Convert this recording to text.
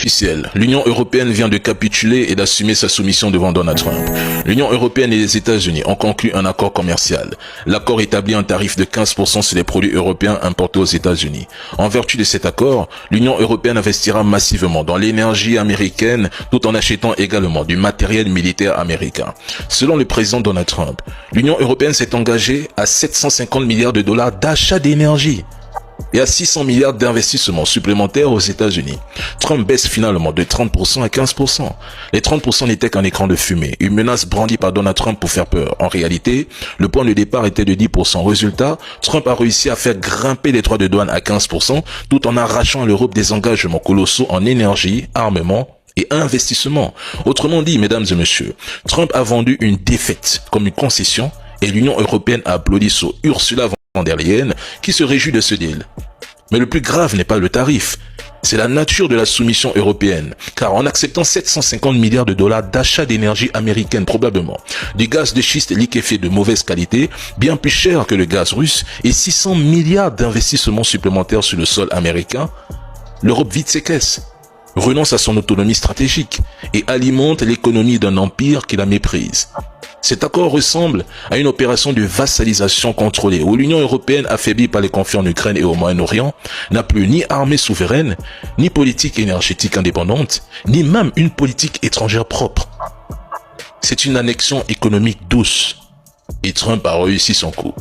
Officiel, l'Union européenne vient de capituler et d'assumer sa soumission devant Donald Trump. L'Union européenne et les États-Unis ont conclu un accord commercial. L'accord établit un tarif de 15% sur les produits européens importés aux États-Unis. En vertu de cet accord, l'Union européenne investira massivement dans l'énergie américaine tout en achetant également du matériel militaire américain. Selon le président Donald Trump, l'Union européenne s'est engagée à 750 milliards de dollars d'achat d'énergie et à 600 milliards d'investissements supplémentaires aux États-Unis. Trump baisse finalement de 30% à 15%. Les 30% n'étaient qu'un écran de fumée, une menace brandie par Donald Trump pour faire peur. En réalité, le point de départ était de 10%. Résultat, Trump a réussi à faire grimper les droits de douane à 15% tout en arrachant à l'Europe des engagements colossaux en énergie, armement et investissement. Autrement dit, mesdames et messieurs, Trump a vendu une défaite comme une concession et l'Union européenne a applaudi sur Ursula von der Leyen qui se réjouit de ce deal. Mais le plus grave n'est pas le tarif, c'est la nature de la soumission européenne. Car en acceptant 750 milliards de dollars d'achat d'énergie américaine probablement, du gaz de schiste liquéfié de mauvaise qualité, bien plus cher que le gaz russe, et 600 milliards d'investissements supplémentaires sur le sol américain, l'Europe vide ses caisses, renonce à son autonomie stratégique et alimente l'économie d'un empire qui la méprise. Cet accord ressemble à une opération de vassalisation contrôlée où l'Union européenne, affaiblie par les conflits en Ukraine et au Moyen-Orient, n'a plus ni armée souveraine, ni politique énergétique indépendante, ni même une politique étrangère propre. C'est une annexion économique douce et Trump a réussi son coup.